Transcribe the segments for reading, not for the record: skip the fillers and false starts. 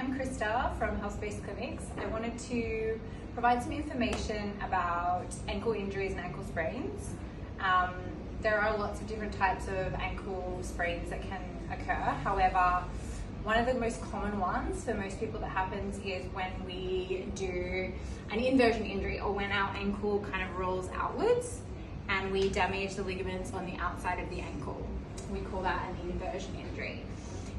I'm Christa from Health-Based Clinics. I wanted to provide some information about ankle injuries and ankle sprains. There are lots of different types of ankle sprains that can occur. However, one of the most common ones for most people that happens is when we do an inversion injury, or when our ankle kind of rolls outwards and we damage the ligaments on the outside of the ankle. We call that an inversion injury.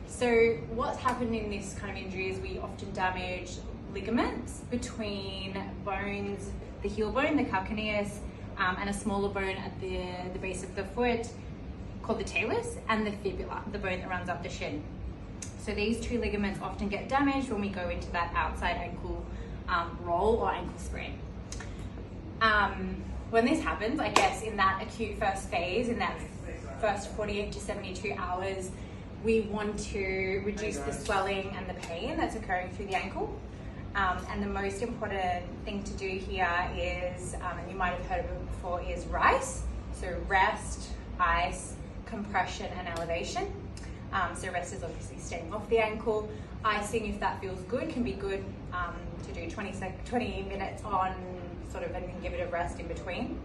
So what's happened in this kind of injury is we often damage ligaments between bones, the heel bone, the calcaneus, and a smaller bone at the base of the foot called the talus, and the fibula, the bone that runs up the shin. So these two ligaments often get damaged when we go into that outside ankle roll or ankle sprain. When this happens, I guess in that acute first phase, in that first 48 to 72 hours, we want to reduce the swelling and the pain that's occurring through the ankle. And the most important thing to do here is, and you might have heard of it before, is RICE. So rest, ice, compression, and elevation. So rest is obviously staying off the ankle. Icing, if that feels good, can be good to do 20 minutes on sort of, and then give it a rest in between.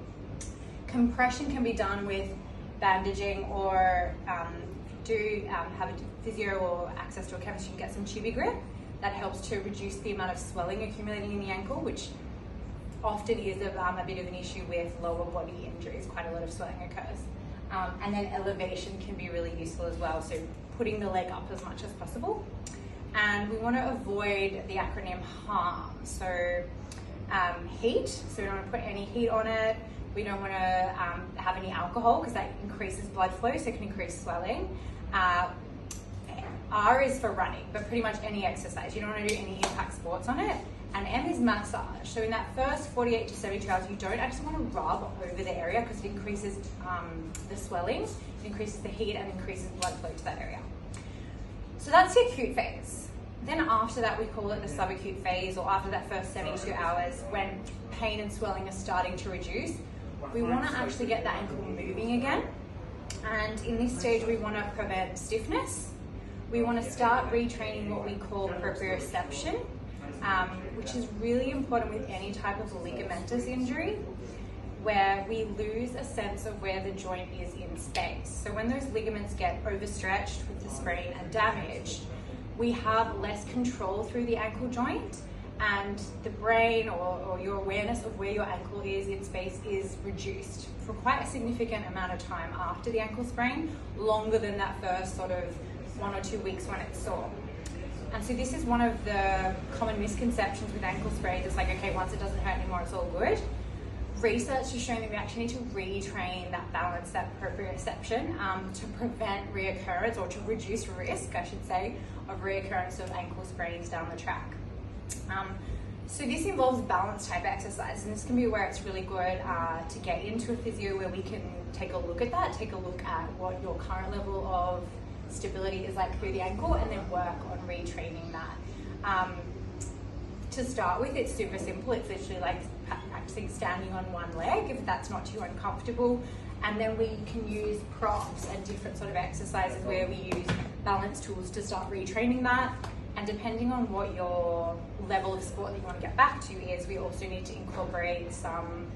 Compression can be done with bandaging, or have a physio or access to a chemist, you can get some tubey grip. That helps to reduce the amount of swelling accumulating in the ankle, which often is a bit of an issue with lower body injuries. Quite a lot of swelling occurs. And then elevation can be really useful as well, so putting the leg up as much as possible. And we want to avoid the acronym HARM. So heat, so we don't want to put any heat on it. We don't want to have any alcohol, because that increases blood flow, so it can increase swelling. R is for running, but pretty much any exercise. You don't want to do any impact sports on it. And M is massage. So in that first 48 to 72 hours, you don't actually want to rub over the area, because it increases the swelling, it increases the heat, and increases blood flow to that area. So that's the acute phase. Then after that, we call it the subacute phase, or after that first 72 hours, when pain and swelling are starting to reduce. We want to actually get that ankle moving again. And in this stage, we want to prevent stiffness. We want to start retraining what we call proprioception, which is really important with any type of ligamentous injury, where we lose a sense of where the joint is in space. So when those ligaments get overstretched with the sprain and damaged, we have less control through the ankle joint, and the brain or your awareness of where your ankle is in space is reduced for quite a significant amount of time after the ankle sprain, longer than that first sort of 1 or 2 weeks when it's sore. And so this is one of the common misconceptions with ankle sprains. It's like, okay, once it doesn't hurt anymore, it's all good. Research has shown that we actually need to retrain that balance, that proprioception, to prevent reoccurrence, or to reduce risk, I should say, of reoccurrence of ankle sprains down the track. So this involves balance type exercise, and this can be where it's really good to get into a physio where we can take a look at that, take a look at what your current level of stability is like through the ankle, and then work on retraining that. To start with, it's super simple. It's literally like practicing standing on one leg, if that's not too uncomfortable. And then we can use props and different sort of exercises where we use balance tools to start retraining that. And depending on what your level of sport that you want to get back to is, we also need to incorporate some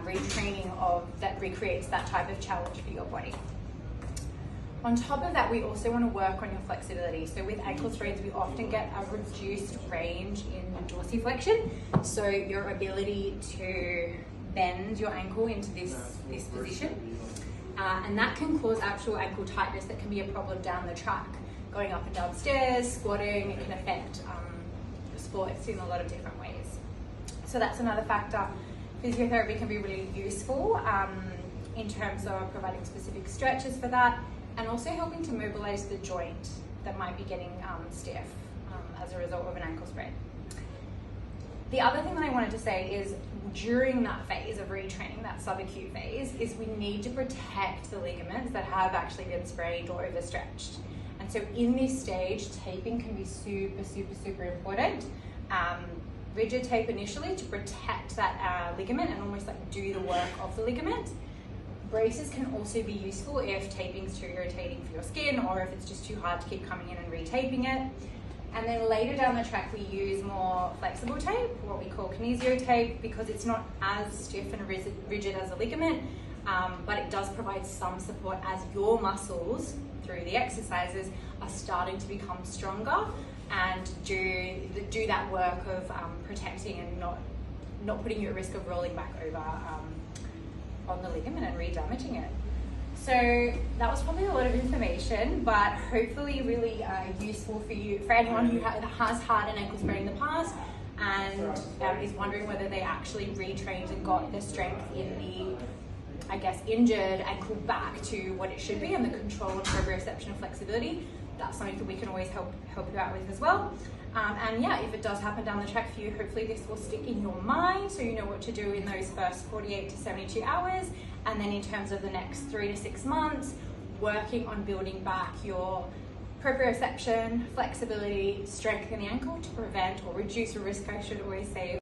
retraining that recreates that type of challenge for your body. On top of that, we also want to work on your flexibility. So with ankle sprains, we often get a reduced range in dorsiflexion. So your ability to bend your ankle into this position. And that can cause actual ankle tightness that can be a problem down the track. Going up and down stairs, squatting, it can affect sports in a lot of different ways. So that's another factor. Physiotherapy can be really useful in terms of providing specific stretches for that, and also helping to mobilize the joint that might be getting stiff as a result of an ankle sprain. The other thing that I wanted to say is, during that phase of retraining, that subacute phase, is we need to protect the ligaments that have actually been sprained or overstretched. And so in this stage, taping can be super, super, super important. Rigid tape initially to protect that ligament and almost like do the work of the ligament. Braces can also be useful if taping is too irritating for your skin, or if it's just too hard to keep coming in and retaping it. And then later down the track, we use more flexible tape, what we call kinesio tape, because it's not as stiff and rigid as a ligament, but it does provide some support as your muscles, through the exercises, are starting to become stronger and do that work of protecting and not putting you at risk of rolling back over on the ligament and re-damaging it. So that was probably a lot of information, but hopefully really useful for you, for anyone who has had an ankle sprain in the past and is wondering whether they actually retrained and got the strength in the, I guess, injured ankle back to what it should be, and the control and proprioception and flexibility. That's something that we can always help you out with as well. And yeah, if it does happen down the track for you, hopefully this will stick in your mind so you know what to do in those first 48 to 72 hours. And then in terms of the next 3 to 6 months, working on building back your proprioception, flexibility, strength in the ankle to prevent or reduce your risk, I should always say,